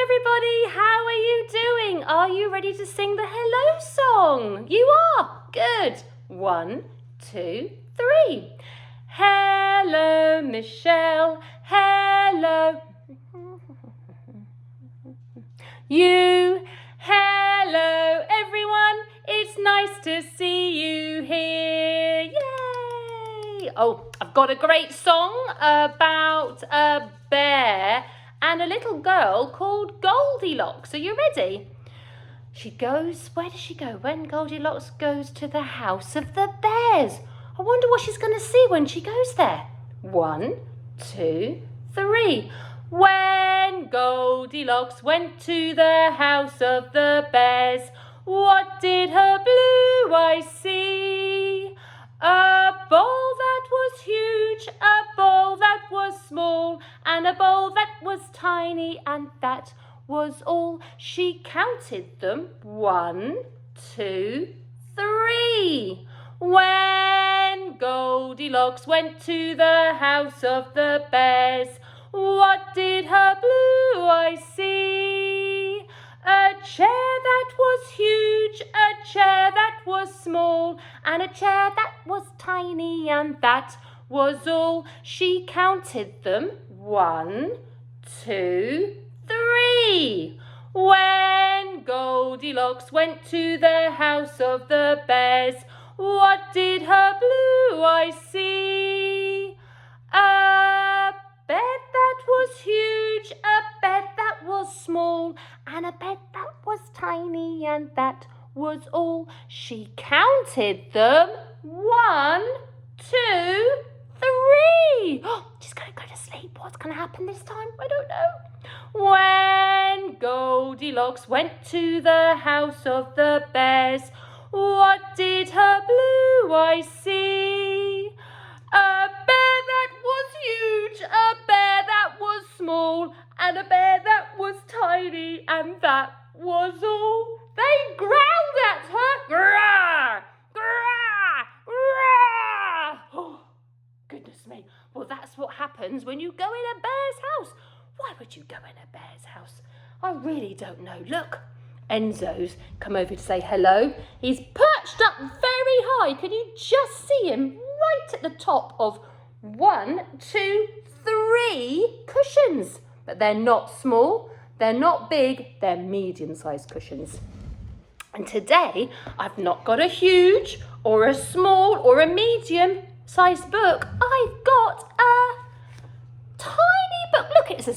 everybody, how are you doing? Are you ready to sing the hello song? You are? Good. 1, 2, 3. Hello, Michelle. Hello. You. Hello, everyone. It's nice to see you here. Yay! Oh, I've got a great song about a bear and a little girl called Goldilocks. Are you ready? Where does she go? When Goldilocks goes to the house of the bears. I wonder what she's going to see when she goes there. 1, 2, 3. When Goldilocks went to the house of the bears, what did her blue eyes see? A bowl that was huge, a bowl that was small, and a bowl that was tiny, and that was all. She counted them. 1, 2, 3. When Goldilocks went to the house of the bears, what did her blue eyes see? A chair that was huge, a chair that was small, and a chair that was tiny, and that was all. She counted them. 1, 2, 3. When Goldilocks went to the house of the bears, what did her blue eyes see? A bed that was huge, a bed that was small, and a bed that was tiny, and that was all. She counted them. 1, 2, 3. She's going to go to sleep. What's going to happen this time? I don't know. When Goldilocks went to the house of the bears, what did her blue eyes see? A bear that was huge, a bear that was small, and a bear that was tiny, and that was all. They growled at her. Grah! Grah! Grah! Oh, goodness me. Well, that's what happens when you go in a bear's house. Why would you go in a bear's house? I really don't know. Look, Enzo's come over to say hello. He's perched up very high. Can you just see him right at the top of 1, 2, 3 cushions? But they're not small, they're not big, they're medium-sized cushions. And today, I've not got a huge or a small or a medium-sized book. I've got a tiny book. Look, it's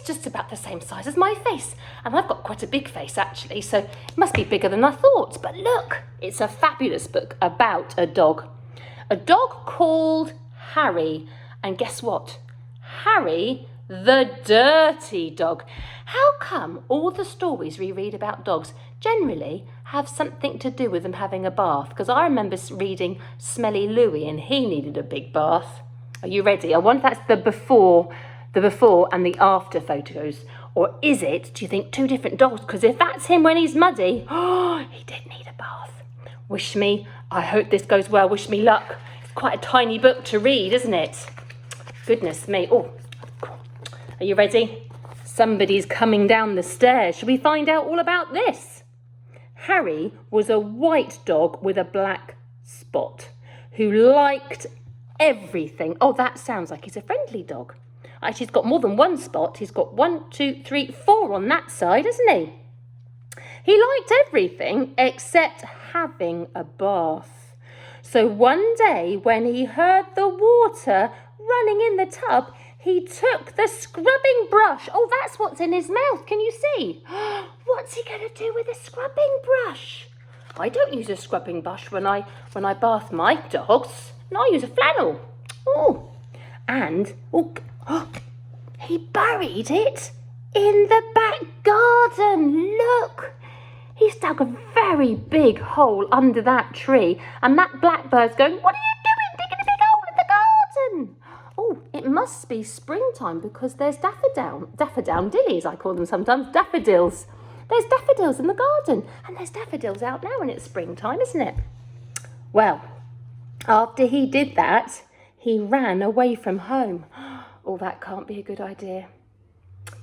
just about the same size as my face. And I've got quite a big face, actually, so it must be bigger than I thought. But look, it's a fabulous book about a dog. A dog called Harry. And guess what? Harry the dirty dog. How come all the stories we read about dogs generally have something to do with them having a bath? Because I remember reading Smelly Louie and he needed a big bath. Are you ready? I wonder if that's the before and the after photos. Or is it, do you think, two different dogs? Because if that's him when he's muddy, he did need a bath. I hope this goes well. Wish me luck. It's quite a tiny book to read, isn't it? Goodness me. Oh, are you ready? Somebody's coming down the stairs. Shall we find out all about this? Harry was a white dog with a black spot who liked everything. Oh, that sounds like he's a friendly dog. Actually, he's got more than one spot. He's got 1, 2, 3, 4 on that side, isn't he? He liked everything except having a bath. So one day when he heard the water running in the tub, he took the scrubbing brush. Oh, that's what's in his mouth. Can you see? What's he going to do with a scrubbing brush? I don't use a scrubbing brush when I bath my dogs. No, I use a flannel. Oh, and he buried it in the back garden. Look, he's dug a very big hole under that tree, and that blackbird's going, "What are you doing, digging a big hole in the garden?" Oh, it must be springtime because there's daffodillies, I call them sometimes, daffodils. There's daffodils in the garden, and there's daffodils out now, and it's springtime, isn't it? Well, after he did that, he ran away from home. Oh, that can't be a good idea.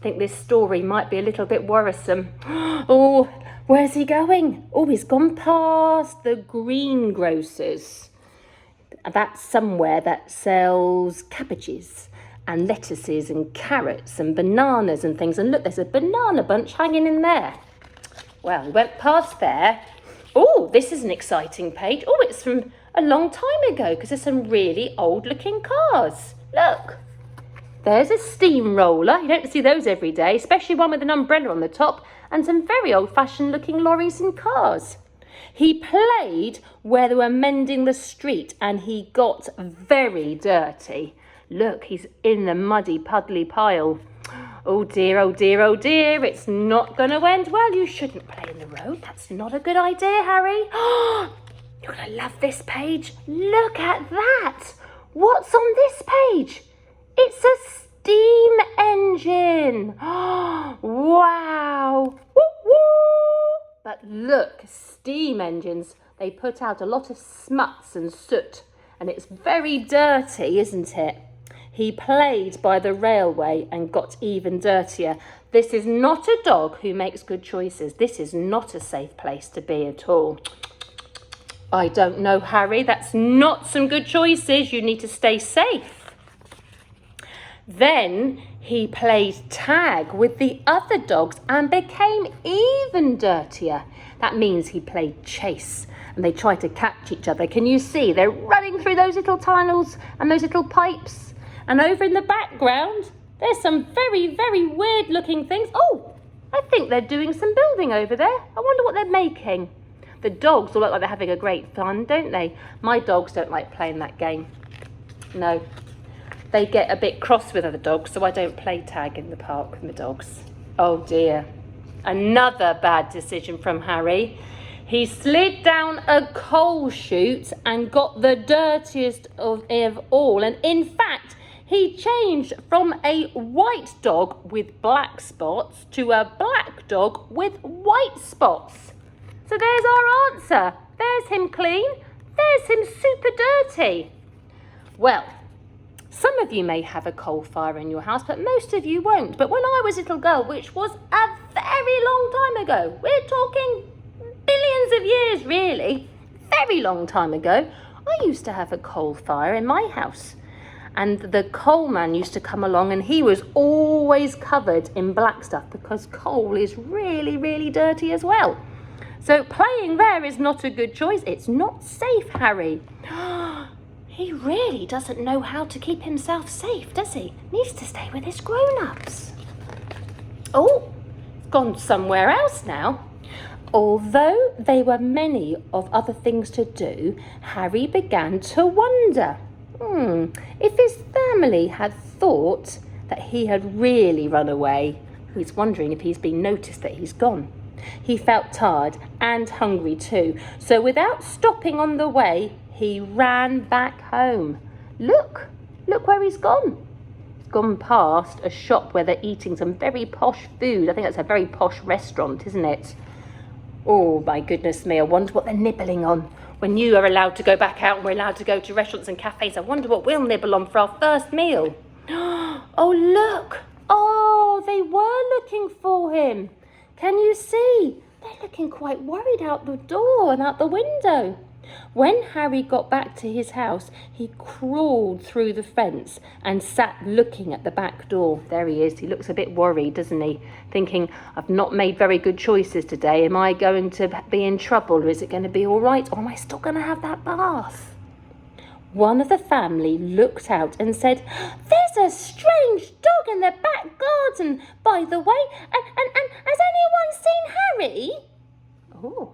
I think this story might be a little bit worrisome. Oh, where's he going? Oh, he's gone past the greengrocers. That's somewhere that sells cabbages and lettuces and carrots and bananas and things. And look, there's a banana bunch hanging in there. Well, he went past there. Oh, this is an exciting page. Oh, it's from a long time ago because there's some really old-looking cars. Look, there's a steamroller. You don't see those every day, especially one with an umbrella on the top, and some very old-fashioned looking lorries and cars. He played where they were mending the street and he got very dirty. Look, he's in the muddy, puddly pile. Oh dear, oh dear, oh dear, it's not going to end well. You shouldn't play in the road. That's not a good idea, Harry. You're going to love this page. Look at that. What's on this page? It's a steam engine. Wow. Woo, woo. But look, steam engines, they put out a lot of smuts and soot, and it's very dirty, isn't it? He played by the railway and got even dirtier. This is not a dog who makes good choices. This is not a safe place to be at all. I don't know, Harry. That's not some good choices. You need to stay safe. Then he played tag with the other dogs and became even dirtier. That means he played chase and they tried to catch each other. Can you see? They're running through those little tunnels and those little pipes. And over in the background, there's some very, very weird looking things. Oh, I think they're doing some building over there. I wonder what they're making. The dogs all look like they're having a great fun, don't they? My dogs don't like playing that game. No. They get a bit cross with other dogs, so I don't play tag in the park with my dogs. Oh dear. Another bad decision from Harry. He slid down a coal chute and got the dirtiest of all. And in fact, he changed from a white dog with black spots to a black dog with white spots. So there's our answer. There's him clean. There's him super dirty. Well, some of you may have a coal fire in your house, but most of you won't. But when I was a little girl, which was a very long time ago, we're talking billions of years really, very long time ago, I used to have a coal fire in my house. And the coal man used to come along and he was always covered in black stuff because coal is really, really dirty as well. So playing there is not a good choice. It's not safe, Harry. He really doesn't know how to keep himself safe, does he? Needs to stay with his grown-ups. Oh, gone somewhere else now. Although there were many of other things to do, Harry began to wonder. If his family had thought that he had really run away, he's wondering if he's been noticed that he's gone. He felt tired and hungry too, so without stopping on the way, he ran back home. Look where he's gone. He's gone past a shop where they're eating some very posh food. I think that's a very posh restaurant, isn't it? Oh my goodness me, I wonder what they're nibbling on. When you are allowed to go back out and we're allowed to go to restaurants and cafes, I wonder what we'll nibble on for our first meal. Oh, look. Oh, they were looking for him. Can you see? They're looking quite worried out the door and out the window. When Harry got back to his house, he crawled through the fence and sat looking at the back door. There he is. He looks a bit worried, doesn't he? Thinking, I've not made very good choices today. Am I going to be in trouble, or is it going to be all right? Or am I still going to have that bath? One of the family looked out and said, "There's a strange dog in the back garden, by the way. And has anyone seen Harry?" Oh,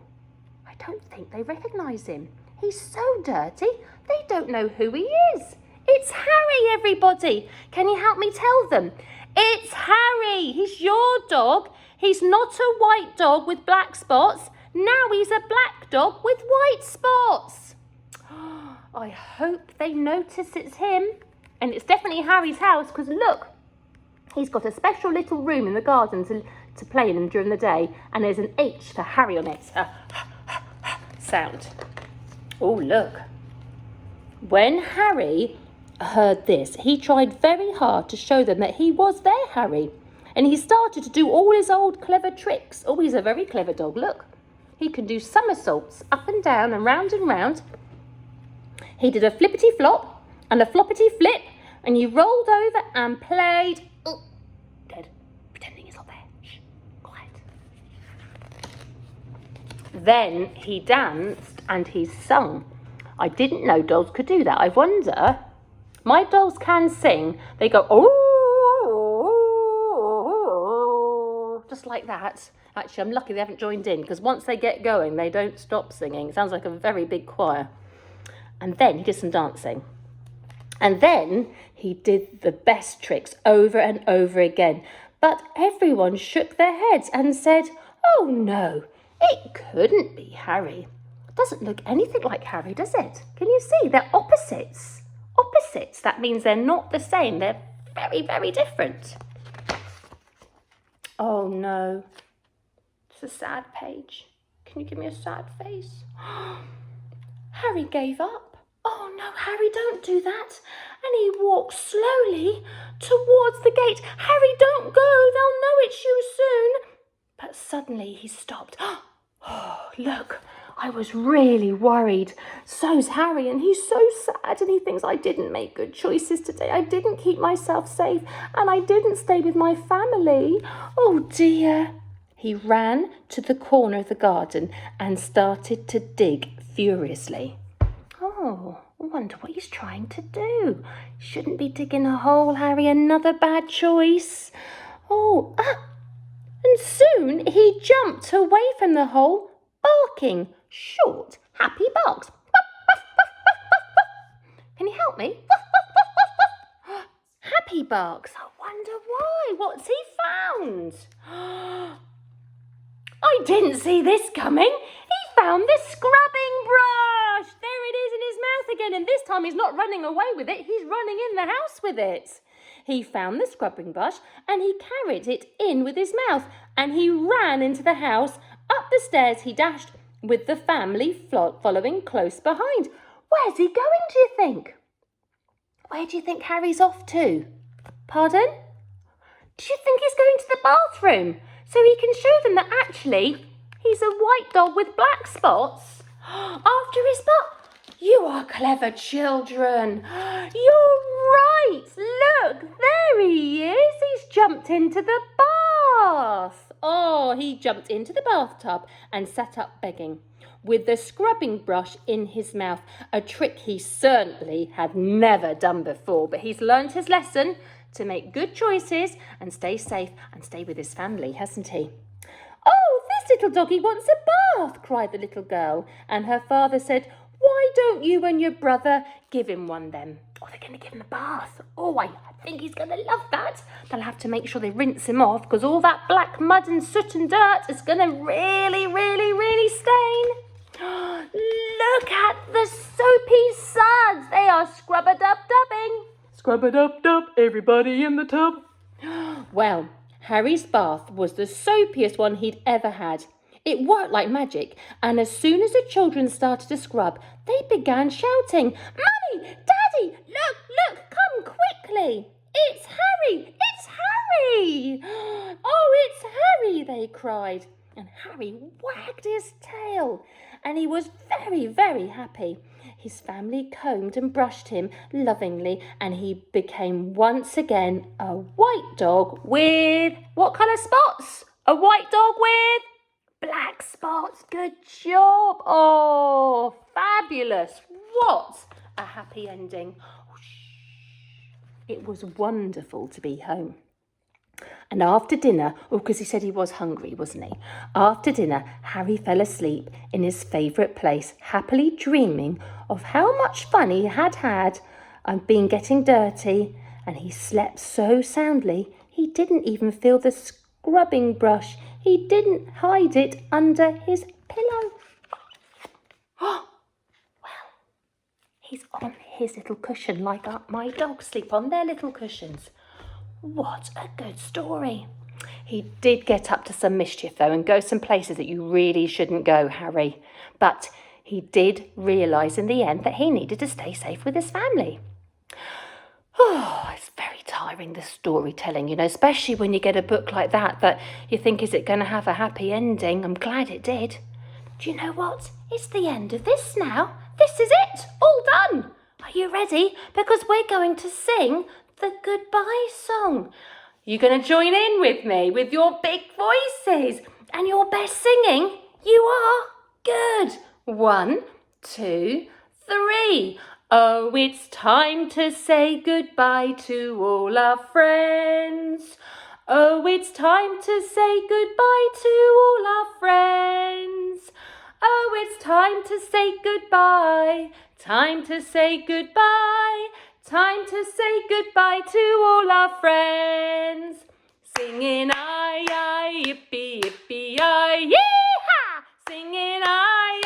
I don't think they recognise him. He's so dirty, they don't know who he is. It's Harry, everybody. Can you help me tell them? It's Harry. He's your dog. He's not a white dog with black spots. Now he's a black dog with white spots. I hope they notice it's him. And it's definitely Harry's house because look, he's got a special little room in the garden to play in during the day. And there's an H for Harry on it. Sound. Oh, look. When Harry heard this, he tried very hard to show them that he was their Harry. and he started to do all his old clever tricks. Oh, he's a very clever dog, look. He can do somersaults up and down and round and round. He did a flippity flop and a floppity flip, and he rolled over and played, dead, pretending he's not there. Shh, quiet. Then he danced and he sung. I didn't know dogs could do that. I wonder, my dogs can sing. They go, oh, just like that. Actually, I'm lucky they haven't joined in, because once they get going, they don't stop singing. It sounds like a very big choir. And then he did some dancing. And then he did the best tricks over and over again. But everyone shook their heads and said, oh no, it couldn't be Harry. It doesn't look anything like Harry, does it? Can you see? They're opposites. Opposites, that means they're not the same. They're very, very different. Oh no, it's a sad page. Can you give me a sad face? Harry gave up. Oh no, Harry, don't do that. And he walked slowly towards the gate. Harry, don't go, they'll know it's you soon. But suddenly he stopped. Oh, look, I was really worried. So's Harry, and he's so sad, and he thinks I didn't make good choices today. I didn't keep myself safe, and I didn't stay with my family. Oh dear. He ran to the corner of the garden and started to dig furiously. Oh, I wonder what he's trying to do. Shouldn't be digging a hole, Harry. Another bad choice. And soon he jumped away from the hole, barking short, happy barks. Can you help me? Happy barks. I wonder why. What's he found? I didn't see this coming. He found the scrubbing brush. There it is in his mouth again. And this time he's not running away with it. He's running in the house with it. He found the scrubbing brush and he carried it in with his mouth. And he ran into the house. Up the stairs he dashed, with the family following close behind. Where's he going, do you think? Where do you think Harry's off to? Pardon? Do you think he's going to the bathroom so he can show them that actually he's a white dog with black spots after his bath? You are clever children. You're right. Look, there he is. He's jumped into the bath. Oh, he jumped into the bathtub and sat up begging, with the scrubbing brush in his mouth, a trick he certainly had never done before. But he's learned his lesson to make good choices and stay safe and stay with his family, hasn't he? Oh, this little doggy wants a bath, cried the little girl. And her father said, why don't you and your brother give him one then? Oh, they're going to give him a bath. Oh, I think he's going to love that. They'll have to make sure they rinse him off, because all that black mud and soot and dirt is going to really, really, really stain. Look at the soapy suds. They are scrub-a-dub-dubbing. Scrub-a-dub-dub, everybody in the tub. Well, Harry's bath was the soapiest one he'd ever had. It worked like magic, and as soon as the children started to scrub, they began shouting, Mummy, Daddy, look, come quickly. It's Harry, it's Harry. Oh, it's Harry, they cried. And Harry wagged his tail, and he was very, very happy. His family combed and brushed him lovingly, and he became once again a white dog with what colour spots? A white dog with black spots. Good job. Oh, fabulous. What a happy ending. It was wonderful to be home. And after dinner, because he said he was hungry, wasn't he? After dinner, Harry fell asleep in his favourite place, happily dreaming of how much fun he had had and been getting dirty. And he slept so soundly, he didn't even feel the scrubbing brush. He didn't hide it under his pillow. Oh, well, he's on his little cushion like my dogs sleep on their little cushions. What a good story. He did get up to some mischief, though, and go some places that you really shouldn't go, Harry. But he did realise in the end that he needed to stay safe with his family. Oh, it's very tired. tiring, the storytelling, especially when you get a book like that you think, is it going to have a happy ending? I'm glad it did. Do you know what? It's the end of this now. This is it. All done. Are you ready? Because we're going to sing the goodbye song. You're going to join in with me with your big voices and your best singing. You are good. 1, 2, 3. Oh, it's time to say goodbye to all our friends. Oh, it's time to say goodbye to all our friends. Oh, it's time to say goodbye. Time to say goodbye. Time to say goodbye to all our friends. Singing aye, yippee, yippee, aye, yee-haw! Singing aye,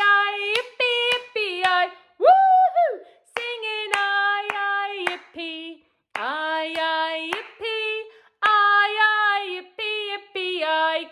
yippee, yippee, aye, woo-hoo! Singing aye, yippee, aye, yippee, aye, yippee, yippee, aye.